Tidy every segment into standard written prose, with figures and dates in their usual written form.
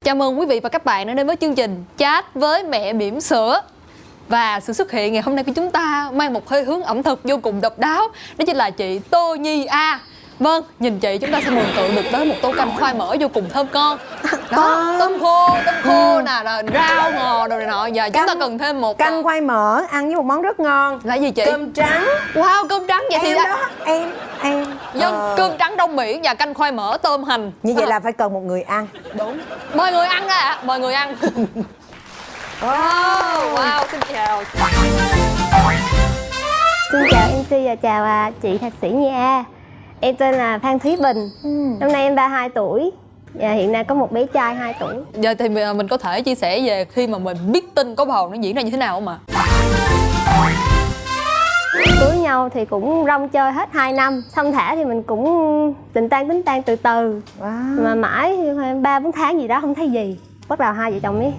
Chào mừng quý vị và các bạn đã đến với chương trình Chat với mẹ bỉm sữa. Và sự xuất hiện ngày hôm nay của chúng ta mang một hơi hướng ẩm thực vô cùng độc đáo. Đó chính là chị Tô Nhi A. Vâng, nhìn chị chúng ta sẽ mường tượng được tới một tô canh khoai mỡ vô cùng thơm ngon. Đó, tôm khô nè, rồi rau ngò đồ này nọ. Giờ chúng ta cần thêm một canh khoai mỡ ăn với một món rất ngon. là gì chị? Cơm trắng. Wow, cơm trắng vậy thì đó em dân cơm trắng Đông Biển và canh khoai mỡ tôm hành. Như vậy là phải cần một người ăn. Đúng. Mời người ăn ra ạ, mời người ăn. Wow, xin chào. Xin chào MC và chào chị thạc sĩ Nhi A. Em tên là Phan Thúy Bình. Năm nay em 32 tuổi và hiện nay có một bé trai 2 tuổi. Giờ thì mình có thể chia sẻ về khi mà mình biết tin có bầu nó diễn ra như thế nào không ạ? Cưới nhau thì cũng rong chơi hết 2 năm. Xong thả thì mình cũng tình tan tính tan từ từ. Mà mãi 3-4 tháng gì đó không thấy gì. Bắt đầu hai vợ chồng mới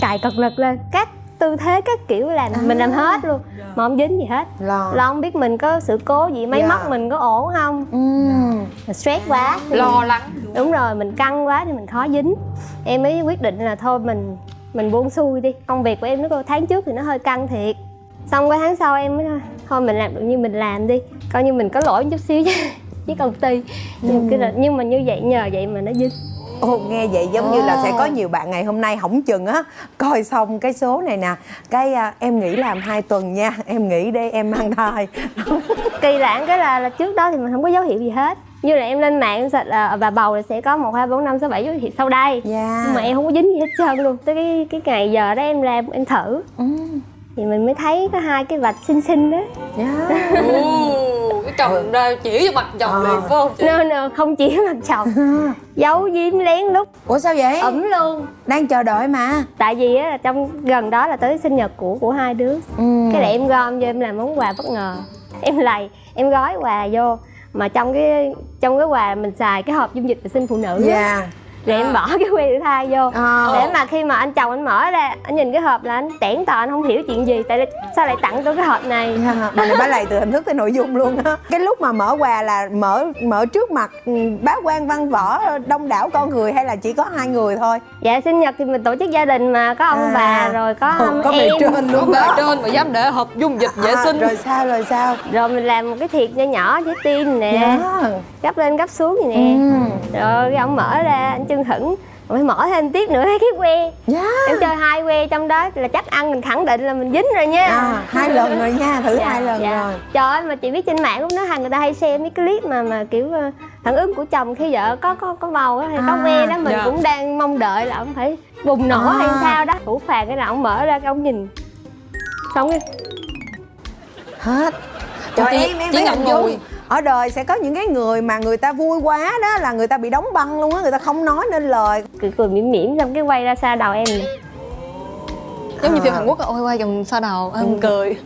cài cật lực lên. Các tư thế, các kiểu làm mình làm hết luôn. Mà không dính gì hết. Lo không biết mình có sự cố gì, máy móc mình có ổn không. Stress quá Lo lắng. Đúng rồi, mình căng quá thì mình khó dính. Em mới quyết định là thôi mình buông xuôi đi. Công việc của em nó có tháng trước thì nó hơi căng thiệt. Xong cái tháng sau em mới thôi mình làm được như mình làm đi. Coi như mình có lỗi chút xíu với công ty. Nhưng mà như vậy, nhờ vậy mà nó dính. Ồ, nghe vậy giống như là sẽ có nhiều bạn ngày hôm nay hổng chừng á coi xong cái số này nè, cái em nghỉ làm 2 tuần nha, em nghỉ để em mang thai. Kỳ lạ cái là trước đó thì mình không có dấu hiệu gì hết. Như là em lên mạng em search là bà bầu là sẽ có 1, 2, 4, 5, 6, 7 dấu hiệu sau đây. Nhưng mà em không có dính gì hết trơn luôn. Tới cái ngày giờ đó em làm em thử. Thì mình mới thấy có 2 cái vạch xinh xinh đó. Cái chồng ra chỉ vô mặt chồng liền phải không chị? No, không chỉ mặt chồng. Giấu giếm lén lút. Ủa sao vậy? Ẩm luôn. Đang chờ đợi mà. Tại vì á trong gần đó là tới sinh nhật của 2 đứa. Cái là em gom vô em làm món quà bất ngờ. Em lầy, em gói quà vô. Mà trong cái quà mình xài cái hộp dung dịch vệ sinh phụ nữ. Rồi em bỏ cái que thử thai vô. Để mà khi mà anh chồng anh mở ra, anh nhìn cái hộp là anh tẻn tò, anh không hiểu chuyện gì. Tại sao lại tặng tôi cái hộp này. Bà này bả lầy từ hình thức tới nội dung luôn á. Cái lúc mà mở quà là mở trước mặt bá quan văn võ đông đảo con người hay là chỉ có 2 người thôi? Dạ sinh nhật thì mình tổ chức gia đình mà có ông bà rồi có bề em. trên luôn đó. Trên mà dám để hộp dung dịch vệ sinh. Rồi sao? Rồi mình làm một cái thiệp nho nhỏ với tim nè. Gấp lên gấp xuống vậy nè. Rồi cái ông mở ra anh chưng hửng. Rồi phải mở thêm tiếp nữa cái que. Em chơi 2 que trong đó là chắc ăn mình khẳng định là mình dính rồi nha. 2 lần rồi nha, thử 2 lần rồi. Trời ơi mà chị biết trên mạng lúc đó người ta hay xem mấy clip mà kiểu phản ứng của chồng khi vợ có bầu hay có que đó, mình cũng đang mong đợi là ông phải bùng nổ hay sao đó. Thủ phàng cái là ông mở ra cái ông nhìn. Xong cái hết. Trời em chỉ ngậm ngùi. Ở đời sẽ có những cái người mà người ta vui quá đó là người ta bị đóng băng luôn á, người ta không nói nên lời. Cười mỉm xong cái quay ra xa đầu em vậy. Giống như phim Hàn Quốc ôi quay vòng xa đầu em cười.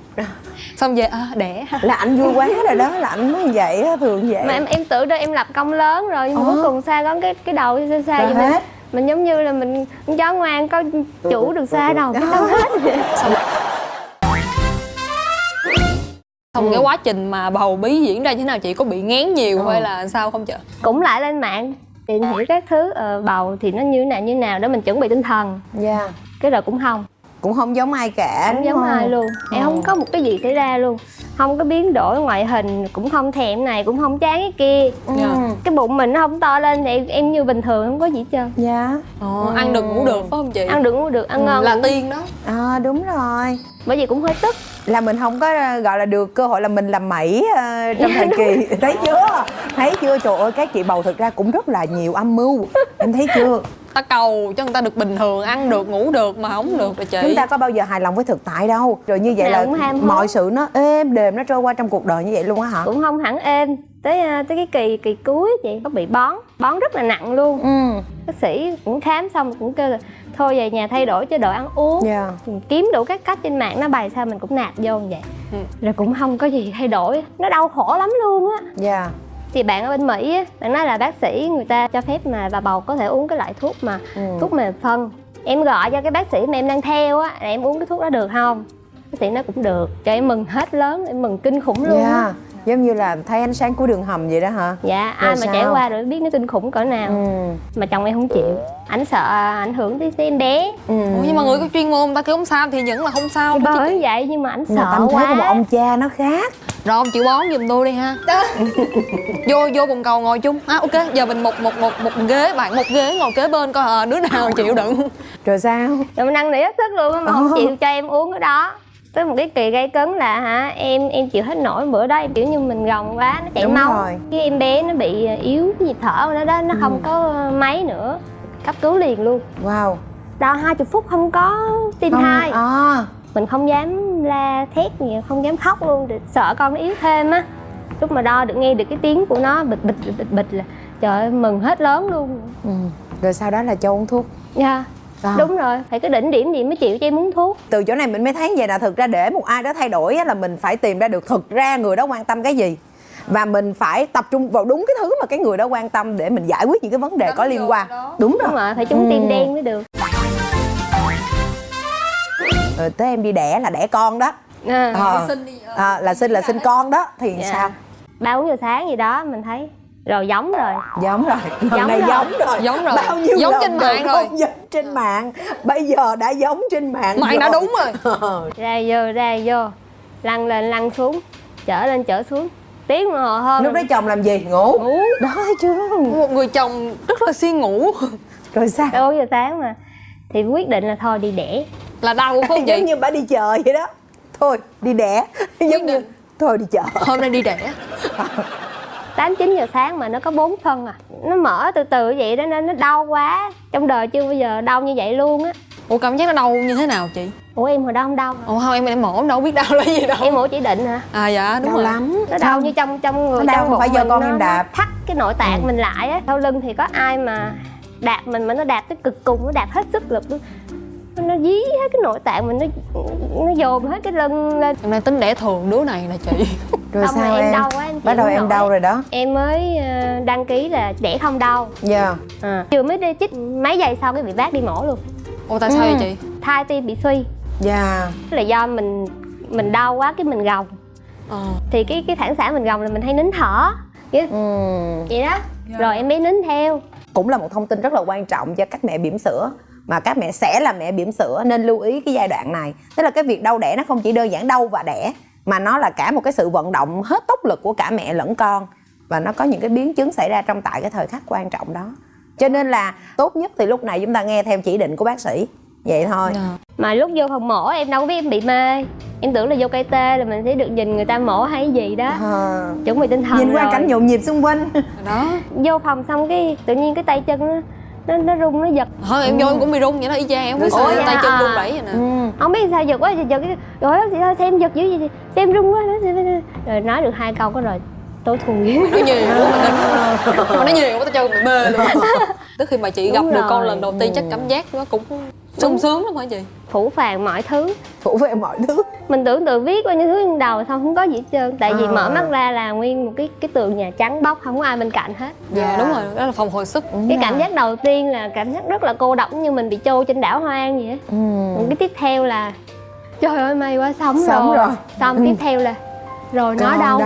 Xong về đẻ. Là anh vui quá rồi đó, là anh mới vậy á, thường vậy. Mà em tưởng đó em lập công lớn rồi nhưng mà cuối cùng xa có cái đầu xa vậy mình giống như là mình con chó ngoan có chủ được xa đầu cái xong hết. Xong cái quá trình mà bầu bí diễn ra như thế nào, chị có bị ngán nhiều hay là sao không chị? Cũng lại lên mạng tìm hiểu các thứ bầu thì nó như thế nào để mình chuẩn bị tinh thần. Cái rồi cũng không giống ai cả. Không giống ai luôn. Em không có một cái gì xảy ra luôn. Không có biến đổi ngoại hình, cũng không thèm này, cũng không chán cái kia. Cái bụng mình nó không to lên thì em như bình thường, không có gì hết trơn. Ăn được ngủ được phải không chị? Ăn được ngủ được, ăn ngon là tiên đó. Đúng rồi. Bởi vì cũng hơi tức. Là mình không có gọi là được cơ hội là mình làm mẩy trong thời kỳ. Thấy chưa? Trời ơi, các chị bầu thực ra cũng rất là nhiều âm mưu. Em thấy chưa? Ta cầu cho người ta được bình thường, ăn được, ngủ được mà không được rồi chị. Chúng ta có bao giờ hài lòng với thực tại đâu. Rồi như vậy là mọi sự nó êm đềm, nó trôi qua trong cuộc đời như vậy luôn á hả? Cũng không hẳn êm. Tới cái kỳ cuối chị có bị bón rất là nặng luôn. Bác sĩ cũng khám xong cũng kêu là thôi về nhà thay đổi chế độ ăn uống. Mình kiếm đủ các cách trên mạng nó bày sao mình cũng nạp vô như vậy. Rồi cũng không có gì thay đổi, nó đau khổ lắm luôn á. Thì bạn ở bên Mỹ á, bạn nói là bác sĩ người ta cho phép mà bà bầu có thể uống cái loại thuốc mà thuốc mềm phân. Em gọi cho cái bác sĩ mà em đang theo á, là em uống cái thuốc đó được không? Bác sĩ nói cũng được, cho em mừng hết lớn, em mừng kinh khủng luôn á. Giống như là thấy ánh sáng của đường hầm vậy đó hả? Dạ, ai mà trải qua rồi biết nó kinh khủng cỡ nào. Mà chồng em không chịu, ảnh sợ ảnh hưởng tới em bé. Ủa, nhưng mà người có chuyên môn, ta kêu không sao thì vẫn là không sao. Bởi vậy nhưng mà ảnh sợ tâm thế quá. của một ông cha nó khác. Rồi ông chịu bón giùm tôi đi ha. Vô bồn cầu ngồi chung. Ok, giờ mình một ghế, bạn một ghế ngồi kế bên coi đứa nào chịu đựng. Rồi sao? Rồi mình năn nỉ hết sức luôn mà không chịu cho em uống cái đó. Tới một cái kỳ gây cấn là em chịu hết nổi. Bữa đó em kiểu như mình gồng quá, nó chảy Đúng máu rồi. cái em bé nó bị yếu cái nhịp thở của nó đó, nó không có máy nữa, cấp cứu liền luôn. Wow. Đo 20 phút không có tim thai. Mình không dám la thét gì, không dám khóc luôn, sợ con nó yếu thêm á. Lúc mà đo được nghe được cái tiếng của nó bịch bịch là trời ơi, mừng hết lớn luôn. Rồi sau đó là cho uống thuốc. Dạ. Đúng rồi, phải cái đỉnh điểm gì mới chịu cho em uống thuốc. Từ chỗ này mình mới thấy vậy là thực ra để một ai đó thay đổi là mình phải tìm ra được thực ra người đó quan tâm cái gì. Và mình phải tập trung vào đúng cái thứ mà cái người đó quan tâm để mình giải quyết những cái vấn đề có liên quan. Đúng rồi, phải trúng tim đen mới được. Rồi tới em đi đẻ là đẻ con đó. Là sinh con đó thì sao? 3-4 giờ sáng gì đó mình thấy rồi giống rồi. Giống rồi. Lần này giống rồi. Bao nhiêu giống lần trên mạng rồi. Giống trên mạng. Bây giờ đã giống trên mạng. Mạng đã đúng rồi. Ra vô. Lăn lên lăn xuống. Chở lên chở xuống. Tiếng đồng hồ hơn. Lúc đó chồng làm gì? Ngủ. Đó thấy chưa? Một người chồng rất là siêng ngủ. Rồi sao? 4 giờ sáng mà. Thì quyết định là thôi đi đẻ. Là đau không vậy? Giống như bà đi chợ vậy đó. Thôi đi đẻ. Giống như thôi đi chợ. Hôm nay đi đẻ. 8-9 giờ sáng mà nó có 4 phân à. Nó mở từ từ vậy đó nên nó đau quá. Trong đời chưa bao giờ đau như vậy luôn á. Ủa cảm giác nó đau như thế nào chị? Ủa em hồi đó không đau hả? Ủa không, em mổ em đâu biết đau là gì đâu. Em mổ chỉ định hả? À dạ đúng đau rồi. lắm. Nó đau như trong người, đau trong bụng phải do mình, con em đạp. nó thắt cái nội tạng mình lại á. Sau lưng thì có ai mà đạp mình mà nó đạp tới cực cùng, nó đạp hết sức lực luôn. Nó dí hết cái nội tạng mình, nó dồn hết cái lưng lên. Em đang tính đẻ thường đứa này nè chị. Rồi xong sao rồi em? đau quá em bắt đầu em đau rồi đó. Em mới đăng ký là đẻ không đau. Dạ. Chưa mới đi chích mấy giây sau cái bị bác đi mổ luôn. Ủa tại sao vậy chị? Thai tim bị suy. Dạ. Là do mình đau quá cái mình gồng. Thì cái phản xạ mình gồng là mình hay nín thở vậy đó. Rồi em bé nín theo. Cũng là một thông tin rất là quan trọng cho các mẹ bỉm sữa, mà các mẹ sẽ là mẹ bỉm sữa nên lưu ý cái giai đoạn này. Tức là cái việc đau đẻ nó không chỉ đơn giản đau và đẻ, mà nó là cả một cái sự vận động hết tốc lực của cả mẹ lẫn con. Và nó có những cái biến chứng xảy ra trong tại cái thời khắc quan trọng đó. Cho nên là tốt nhất thì lúc này chúng ta nghe theo chỉ định của bác sĩ. Vậy thôi. Mà lúc vô phòng mổ em đâu có biết em bị mê. Em tưởng là vô cây tê là mình sẽ được nhìn người ta mổ hay cái gì đó. Chuẩn bị tinh thần nhìn rồi. qua cảnh nhộn nhịp xung quanh. Đó. Vô phòng xong cái tự nhiên cái tay chân nó rung, nó giật. Thôi em vô em cũng bị rung vậy đó, y chang em cũng sợ tay chân rung rẩy vậy nè. Không biết sao giật quá, giật cái rồi bác sĩ ơi xem giật dữ gì, xem rung quá. Rồi nói được 2 câu có rồi tôi thù. Nó nhiều quá mà nó nhiều quá tao chân bị mê luôn. Tức khi mà chị gặp được con lần đầu tiên chắc cảm giác nó cũng sung sướng lắm hả chị? Phủ phàng mọi thứ. Phủ về mọi thứ. Mình tưởng tượng viết bao nhiêu thứ trên đầu xong không có gì hết trơn. Tại vì mở mắt ra là nguyên một cái tường nhà trắng bóc, không có ai bên cạnh hết. Dạ đúng rồi, đó là phòng hồi sức. Cái cảm giác đầu tiên là cảm giác rất là cô độc, như mình bị trôi trên đảo hoang vậy á. Cái tiếp theo là trời ơi may quá sống rồi. Xong tiếp theo là rồi nó đâu?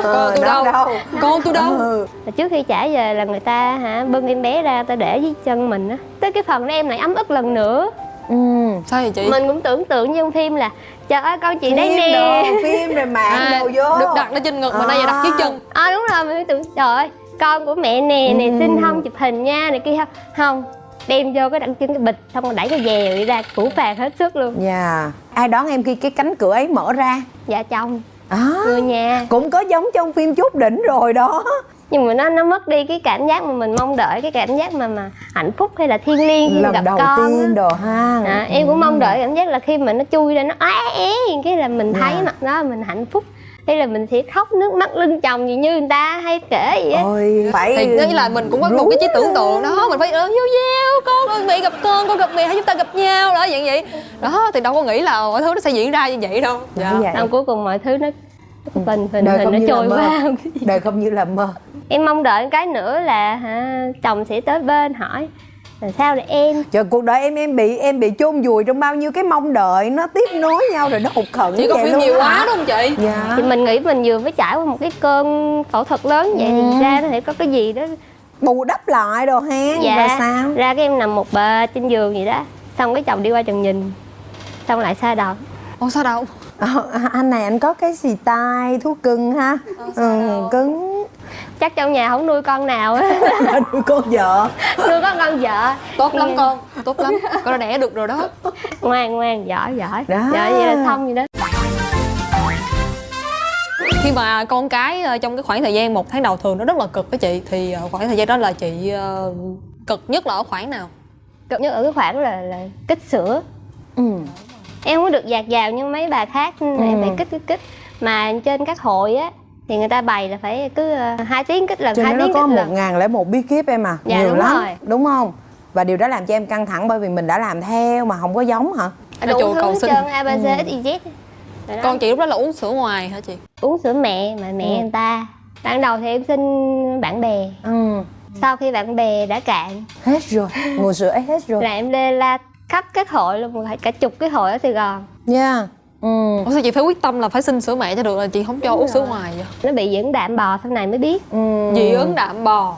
Con tôi đâu? Con tôi đâu? Trước khi trả về là người ta bưng em bé ra, ta để dưới chân mình á. Tới cái phần đó em lại ấm ức lần nữa. Sao vậy chị? Mình cũng tưởng tượng như trong phim là trời ơi con chị đấy nè. Phim rồi mạng đồ vô. Được đặt nó trên ngực mà đây giờ đặt dưới chân. Đúng rồi, mình tưởng trời ơi con của mẹ nè, này xinh không, chụp hình nha, này kia không. Đem vô cái đặt chân cái bịch xong rồi đẩy cái dèo đi ra, phủ phàng hết sức luôn. Dạ. Ai đón em khi cái cánh cửa ấy mở ra? Dạ chồng. Người nhà. Cũng có giống trong phim Chút Đỉnh rồi đó. Nhưng mà nó mất đi cái cảm giác mà mình mong đợi, cái cảm giác mà hạnh phúc hay là thiêng liêng khi lần gặp đầu con tiên đồ ha. Em cũng mong đợi cảm giác là khi mà nó chui ra nó cái là mình thấy mặt đó mình hạnh phúc, hay là mình sẽ khóc nước mắt lưng chồng gì như người ta hay kể vậy á. Ôi, phải thì nghĩ là mình cũng có một cái trí tưởng tượng đó, mình phải yêu nhau con mẹ gặp con gặp mẹ, hai chúng ta gặp nhau đó dạng vậy đó, thì đâu có nghĩ là mọi thứ nó sẽ diễn ra như vậy đâu. Xong cuối cùng mọi thứ nó hình nó trôi qua. Đời không như là mơ. Em mong đợi cái nữa là chồng sẽ tới bên hỏi Làm sao để em? Trời, cuộc đời em bị chôn vùi trong bao nhiêu cái mong đợi nó tiếp nối nhau rồi nó hụt hẫng. Chị có vậy phim luôn nhiều hả? quá đúng không chị? Dạ. Thì mình nghĩ mình vừa mới trải qua một cái cơn phẫu thuật lớn vậy thì ra có thể có cái gì đó Bù đắp lại đồ ha. dạ Và sao? ra cái em nằm một bề trên giường vậy đó, xong cái chồng đi qua chồng nhìn, xong lại sai đầu. Ồ sao đâu? Anh này anh có cái xì tai thú cưng ha. Cứng. Chắc trong nhà không nuôi con nào á. Nuôi con vợ. Nuôi có con vợ. Tốt lắm con, tốt lắm. Con đã đẻ được rồi đó. Ngoan giỏi Đó. giỏi vậy là xong vậy đó. Khi mà con cái trong cái khoảng thời gian 1 tháng đầu thường nó rất là cực với chị, thì khoảng thời gian đó là chị cực nhất là ở khoảng nào? Cực nhất ở cái khoảng là kích sữa. Em không có được dạt dào như mấy bà khác, em phải kích. Mà trên các hội á thì người ta bày là phải cứ 2 tiếng kích lần, 2 Cho nên tiếng nó có kích lần. 1001 bí kíp em à. Dạ, nhiều đúng lắm rồi. đúng không? Và điều đó làm cho em căng thẳng bởi vì mình đã làm theo mà không có giống hả? Ở Đủ chùa thứ cầu hết xin. trơn, ABC, XYZ. Rồi đó. Con chị lúc đó là uống sữa ngoài hả chị? Uống sữa mẹ mà mẹ người ta. Ban đầu thì em xin bạn bè. Sau khi bạn bè đã cạn Hết rồi, nguồn sữa ấy hết rồi. là em lên la khắp các hội luôn, cả chục cái hội ở Sài Gòn. Nha. Ủa sao chị phải quyết tâm là phải xin sữa mẹ cho được, là chị không cho uống sữa ngoài vậy? Nó bị dẫn đạm bò sau này mới biết. Dị ứng đạm bò.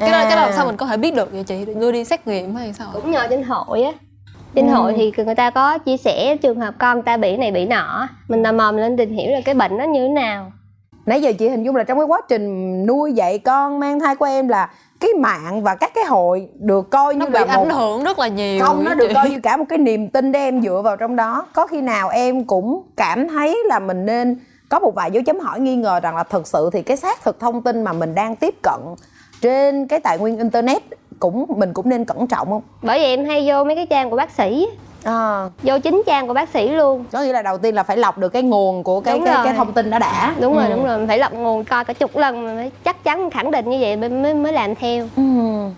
Cái đó làm sao À. mình có thể biết được vậy chị? Đưa đi xét nghiệm hay sao? Cũng nhờ trên hội á. Trên hội thì người ta có chia sẻ trường hợp con ta bị này bị nọ, mình tò mò mình lên tìm hiểu là cái bệnh nó như thế nào. Nãy giờ chị hình dung là trong cái quá trình nuôi dạy con mang thai của em là cái mạng và các cái hội được coi Nó như bị là một ảnh hưởng rất là nhiều. không, nó á được chị. coi như cả một cái niềm tin để em dựa vào trong đó. Có khi nào em cũng cảm thấy là mình nên có một vài dấu chấm hỏi nghi ngờ rằng là thực sự thì cái xác thực thông tin mà mình đang tiếp cận trên cái tài nguyên internet mình cũng nên cẩn trọng không? Bởi vậy em hay vô mấy cái trang của bác sĩ, vô chính trang của bác sĩ luôn. Có nghĩa là đầu tiên là phải lọc được cái nguồn của cái thông tin đó đã. Đúng rồi, mình phải lọc nguồn coi cả chục lần mà mới chắc chắn khẳng định như vậy mới làm theo.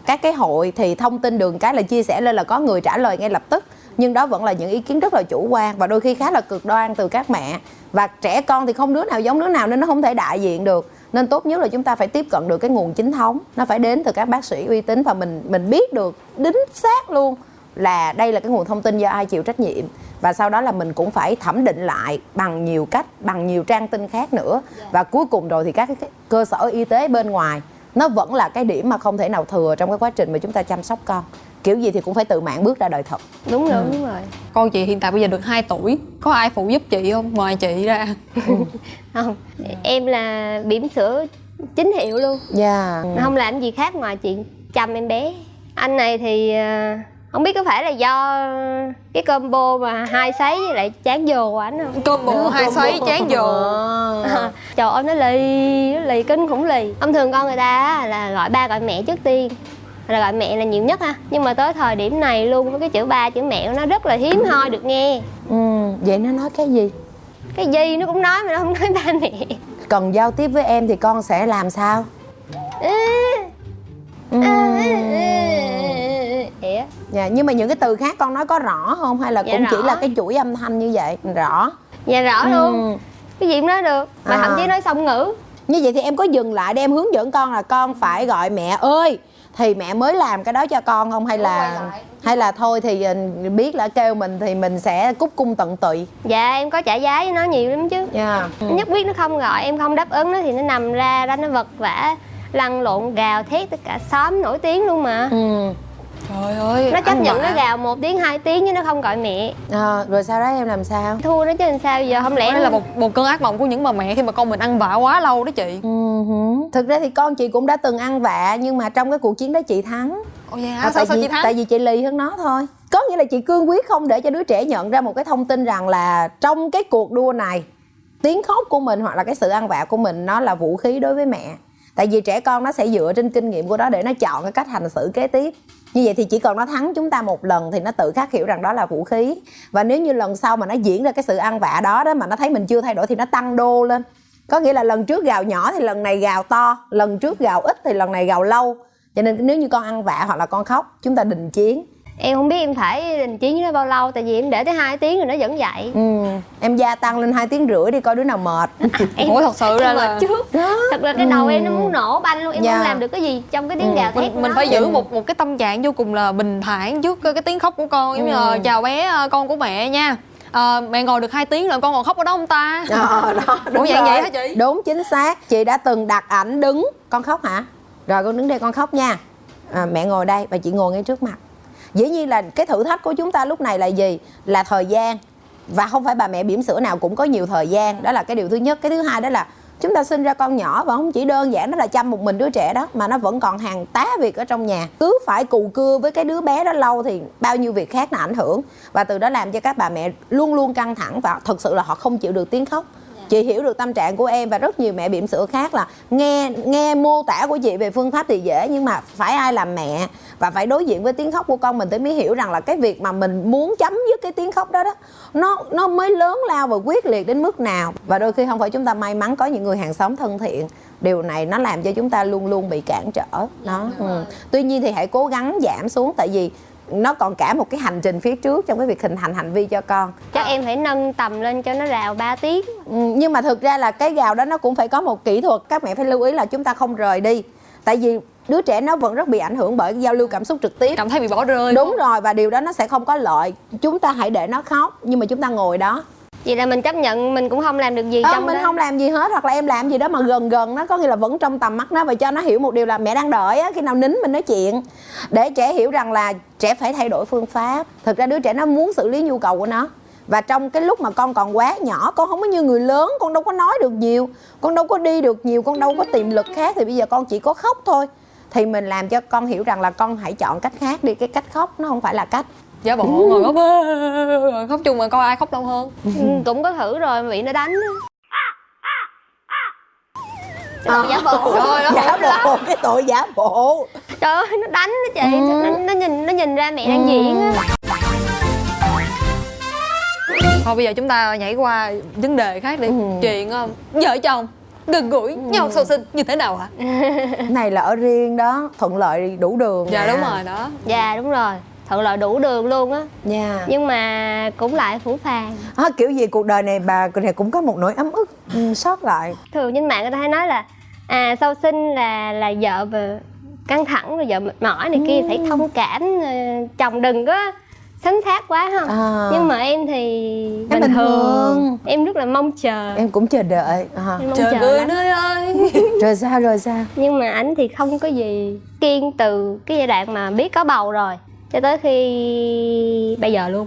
Các cái hội thì thông tin đường cái là chia sẻ lên là có người trả lời ngay lập tức, nhưng đó vẫn là những ý kiến rất là chủ quan và đôi khi khá là cực đoan từ các mẹ. Và trẻ con thì không đứa nào giống đứa nào nên nó không thể đại diện được. Nên tốt nhất là chúng ta phải tiếp cận được cái nguồn chính thống, nó phải đến từ các bác sĩ uy tín và mình biết được đính xác luôn là đây là cái nguồn thông tin do ai chịu trách nhiệm. Và sau đó là mình cũng phải thẩm định lại bằng nhiều cách, bằng nhiều trang tin khác nữa. Và cuối cùng rồi thì các cái cơ sở y tế bên ngoài nó vẫn là cái điểm mà không thể nào thừa trong cái quá trình mà chúng ta chăm sóc con. Kiểu gì thì cũng phải tự mạng bước ra đời thật. Đúng rồi, đúng rồi. Con chị hiện tại bây giờ được 2 tuổi. Có ai phụ giúp chị không? Ngoài chị ra. Không, em là bỉm sữa chính hiệu luôn. Dạ. Không làm gì khác ngoài chuyện chăm em bé. Anh này thì không biết có phải là do cái combo mà 2 sấy với lại chán dồ của anh không? Combo 2 sấy chán dồ. Trời ơi, nó lì kinh khủng lì. Thông thường con người ta á, là gọi ba gọi mẹ trước tiên, là gọi mẹ là nhiều nhất ha. Nhưng mà tới thời điểm này luôn với cái chữ ba chữ mẹ của nó rất là hiếm hoi được nghe. Vậy nó nói cái gì? Cái gì nó cũng nói mà nó không nói ba mẹ. Cần giao tiếp với em thì con sẽ làm sao? Vậy á. Dạ, nhưng mà những cái từ khác con nói có rõ không? Hay là Dạ cũng chỉ rõ. là cái chuỗi âm thanh như vậy? Rõ. Dạ rõ luôn. Cái gì cũng nói được. Mà thậm chí nói song ngữ. Như vậy thì em có dừng lại để em hướng dẫn con là con phải gọi mẹ ơi thì mẹ mới làm cái đó cho con không? Hay là thôi thì biết là kêu mình thì mình sẽ cúc cung tận tụy? Dạ em có trả giá với nó nhiều lắm chứ. Dạ. Nhất quyết nó không gọi, em không đáp ứng nó thì nó nằm ra đó, nó vật vã lăn lộn gào thét tất cả xóm nổi tiếng luôn mà. Trời ơi. Nó chấp ăn nhận vạ. nó gào 1 tiếng 2 tiếng chứ nó không gọi mẹ. Rồi sau đó em làm sao? Thua nó chứ làm sao giờ, không lẽ Đây là một cơn ác mộng của những bà mẹ khi mà con mình ăn vạ quá lâu đó chị. Thực ra thì con chị cũng đã từng ăn vạ nhưng mà trong cái cuộc chiến đó chị thắng. Ồ vậy hả? Sao chị thắng? Tại vì chị lì hơn nó thôi. Có nghĩa là chị cương quyết không để cho đứa trẻ nhận ra một cái thông tin rằng là trong cái cuộc đua này, tiếng khóc của mình hoặc là cái sự ăn vạ của mình nó là vũ khí đối với mẹ. Tại vì trẻ con nó sẽ dựa trên kinh nghiệm của nó để nó chọn cái cách hành xử kế tiếp. Như vậy thì chỉ cần nó thắng chúng ta một lần thì nó tự khắc hiểu rằng đó là vũ khí. Và nếu như lần sau mà nó diễn ra cái sự ăn vạ đó mà nó thấy mình chưa thay đổi thì nó tăng đô lên. Có nghĩa là lần trước gào nhỏ thì lần này gào to, lần trước gào ít thì lần này gào lâu. Cho nên nếu như con ăn vạ hoặc là con khóc, chúng ta đình chiến. Em không biết em phải đình chiến với nó bao lâu, tại vì em để tới 2 tiếng rồi nó vẫn dậy. Em gia tăng lên 2 tiếng rưỡi đi coi đứa nào mệt. Ủa thật sự ra là trước đó. Thật là cái đầu em nó muốn nổ banh luôn, em không làm được cái gì trong cái tiếng gào thét. Mình phải giữ một cái tâm trạng vô cùng là bình thản trước cái tiếng khóc của con. Giống như là chào bé con của mẹ nha. Mẹ ngồi được 2 tiếng rồi con còn khóc ở đó không ta? Đó, đúng vậy hả chị? Đúng, chính xác. Chị đã từng đặt ảnh đứng. Con khóc hả? Rồi con đứng đây con khóc nha. Mẹ ngồi đây và chị ngồi ngay trước mặt. Dĩ nhiên là cái thử thách của chúng ta lúc này là gì? Là thời gian. Và không phải bà mẹ bỉm sữa nào cũng có nhiều thời gian. Đó là cái điều thứ nhất. Cái thứ hai đó là chúng ta sinh ra con nhỏ và không chỉ đơn giản đó là chăm một mình đứa trẻ đó, mà nó vẫn còn hàng tá việc ở trong nhà. Cứ phải cù cưa với cái đứa bé đó lâu thì bao nhiêu việc khác nó ảnh hưởng. Và từ đó làm cho các bà mẹ luôn luôn căng thẳng và thực sự là họ không chịu được tiếng khóc. Chị hiểu được tâm trạng của em và rất nhiều mẹ bỉm sữa khác là nghe mô tả của chị về phương pháp thì dễ, nhưng mà phải ai làm mẹ và phải đối diện với tiếng khóc của con mình thì mới hiểu rằng là cái việc mà mình muốn chấm dứt cái tiếng khóc đó nó mới lớn lao và quyết liệt đến mức nào. Và đôi khi không phải chúng ta may mắn có những người hàng xóm thân thiện, điều này nó làm cho chúng ta luôn luôn bị cản trở đó. Tuy nhiên thì hãy cố gắng giảm xuống, tại vì nó còn cả một cái hành trình phía trước trong cái việc hình thành hành vi cho con. Chắc em phải nâng tầm lên cho nó rào 3 tiếng. Nhưng mà thực ra là cái gào đó nó cũng phải có một kỹ thuật. Các mẹ phải lưu ý là chúng ta không rời đi, tại vì đứa trẻ nó vẫn rất bị ảnh hưởng bởi giao lưu cảm xúc trực tiếp, cảm thấy bị bỏ rơi. Đúng rồi, và điều đó nó sẽ không có lợi. Chúng ta hãy để nó khóc nhưng mà chúng ta ngồi đó. Vậy là mình chấp nhận mình cũng không làm được gì trong mình đó. không làm gì hết, hoặc là em làm gì đó mà gần nó, có nghĩa là vẫn trong tầm mắt nó, và cho nó hiểu một điều là mẹ đang đợi á, khi nào nín mình nói chuyện, để trẻ hiểu rằng là trẻ phải thay đổi phương pháp. Thực ra đứa trẻ nó muốn xử lý nhu cầu của nó, và trong cái lúc mà con còn quá nhỏ, con không có như người lớn, con đâu có nói được nhiều, con đâu có đi được nhiều, con đâu có tiềm lực khác, thì bây giờ con chỉ có khóc thôi. Thì mình làm cho con hiểu rằng là con hãy chọn cách khác đi, cái cách khóc nó không phải là cách giả bộ ngồi khóc khóc chung mà coi ai khóc lâu hơn. Cũng có thử rồi, bị nó đánh. Giả bộ. Giả bộ, cái tội giả bộ. Trời ơi, nó đánh đó chị. Nó nhìn ra mẹ đang diễn á. Thôi bây giờ chúng ta nhảy qua vấn đề khác đi. Chuyện vợ chồng gần gũi nhau sau sinh như thế nào hả? Này là ở riêng đó, thuận lợi đủ đường. Dạ đúng rồi đó. Dạ đúng rồi, thuận lợi đủ đường luôn á. Dạ. Nhưng mà cũng lại phũ phàng. Kiểu gì cuộc đời này bà này cũng có một nỗi ấm ức sót lại. Thường trên mạng người ta hay nói là sau sinh là vợ mà căng thẳng rồi vợ mệt mỏi này kia, phải thông cảm, chồng đừng có sấn thác quá không. Nhưng mà em thì bình thường. Em rất là mong chờ. Em cũng chờ đợi. Trời ơi nơi ơi. Rồi sao? Nhưng mà ảnh thì không có gì kiêng từ cái giai đoạn mà biết có bầu rồi cho tới khi bây giờ luôn.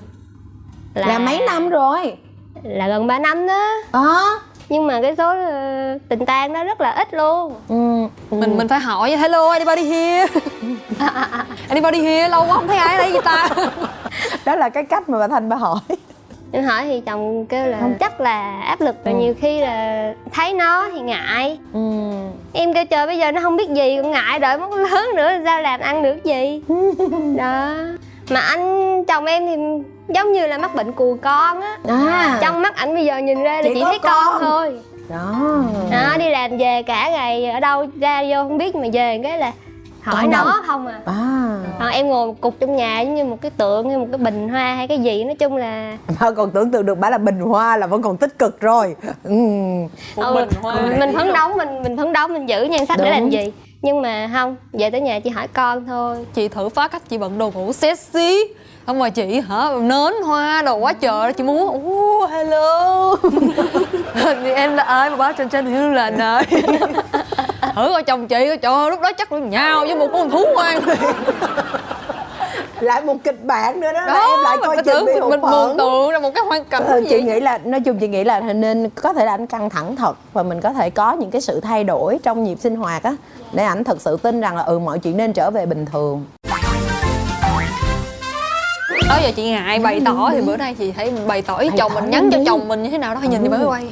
Là mấy năm rồi? Là gần 3 năm đó. Nhưng mà cái số tình tang đó rất là ít luôn. Mình phải hỏi hello anybody here. Anybody here, lâu quá không thấy ai ở đây vậy ta. Đó là cái cách mà bà Thanh bà hỏi. Em hỏi thì chồng kêu là chắc là áp lực, và nhiều khi là thấy nó thì ngại. Em kêu trời bây giờ nó không biết gì còn ngại, đợi nó lớn nữa sao làm ăn được gì. Đó. Mà anh chồng em thì giống như là mắc bệnh cù con á. Trong mắt ảnh bây giờ nhìn ra là chỉ thấy con thôi. Đó, đi làm về cả ngày ở đâu ra vô không biết, mà về cái là hỏi nó không à. Em ngồi một cục trong nhà giống như một cái tượng hay một cái bình hoa hay cái gì, nói chung là bà còn tưởng tượng được bà là bình hoa là vẫn còn tích cực rồi. Bình hoa. Mình phấn đấu mình giữ nhan sắc để làm gì. Nhưng mà không, về tới nhà chỉ hỏi con thôi. Chị thử phá cách chị bận đồ ngủ sexy, không mà chị nến hoa đồ quá trời, chị muốn hello. Thì em là ơi mà báo trên hiểu là nơi. Thử coi chồng chị, trời ơi lúc đó chắc là nhào với một con thú hoang. Lại một kịch bản nữa đó, em lại coi chừng bị hụt mình mường tượng ra một cái hoàn cảnh. Chị nghĩ là nói chung chị nghĩ là nên có thể là anh căng thẳng thật, và mình có thể có những cái sự thay đổi trong nhịp sinh hoạt á, để ảnh thật sự tin rằng là mọi chuyện nên trở về bình thường. Đó giờ chị ngại bày tỏ thì bữa nay chị hãy bày tỏ với chồng mình, nhắn cho chồng mình như thế nào đó, hay nhìn thì mới quay.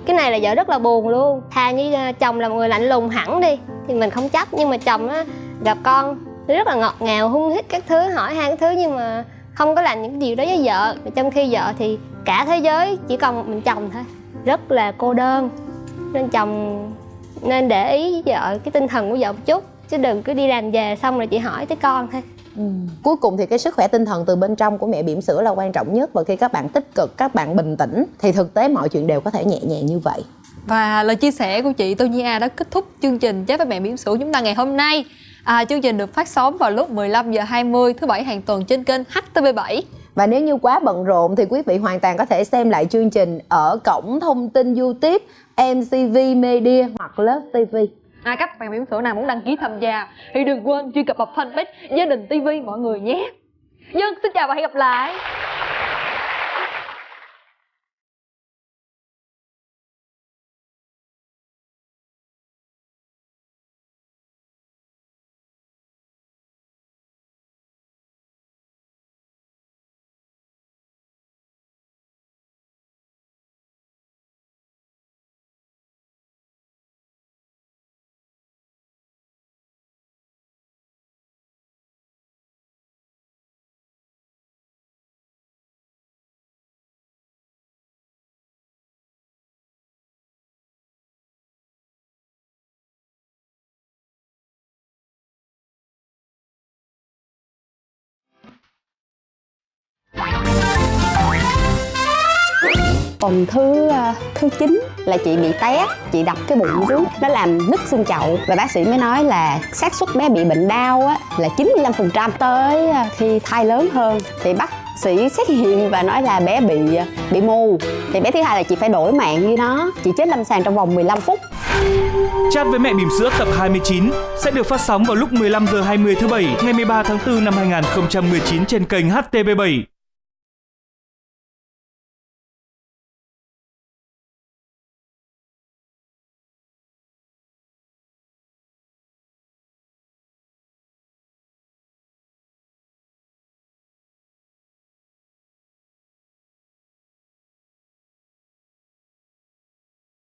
Cái này là vợ rất là buồn luôn. Thà như chồng là một người lạnh lùng hẳn đi thì mình không chấp, nhưng mà chồng á gặp con rất là ngọt ngào, hung hít các thứ, hỏi han các thứ, nhưng mà không có làm những điều đó với vợ. Trong khi vợ thì cả thế giới chỉ còn một mình chồng thôi, rất là cô đơn. Nên chồng nên để ý với vợ cái tinh thần của vợ một chút, chứ đừng cứ đi làm về xong rồi chị hỏi tới con thôi. Cuối cùng thì cái sức khỏe tinh thần từ bên trong của mẹ bỉm sữa là quan trọng nhất, và khi các bạn tích cực, các bạn bình tĩnh thì thực tế mọi chuyện đều có thể nhẹ nhàng như vậy. Và lời chia sẻ của chị Tô Nhi A đã kết thúc chương trình Chat với mẹ bỉm sữa chúng ta ngày hôm nay. Chương trình được phát sóng vào lúc 15h20 thứ Bảy hàng tuần trên kênh HTV7. Và nếu như quá bận rộn thì quý vị hoàn toàn có thể xem lại chương trình ở cổng thông tin YouTube MCV Media hoặc Love TV. Các mẹ bỉm sữa nào muốn đăng ký tham gia thì đừng quên truy cập vào fanpage Gia Đình TV mọi người nhé. Dân xin chào và hẹn gặp lại. Tuần thứ 9 là chị bị té, chị đập cái bụng xuống, nó làm nứt xương chậu và bác sĩ mới nói là xác suất bé bị bệnh đau á, là 95%. Tới khi thai lớn hơn thì bác sĩ xét nghiệm và nói là bé bị mù. Thì bé thứ hai là chị phải đổi mạng với nó, chị chết lâm sàng trong vòng 15 phút. Chat với mẹ bỉm sữa tập 29 sẽ được phát sóng vào lúc 15h20 thứ Bảy ngày 13 tháng 4 năm 2019 trên kênh HTV7.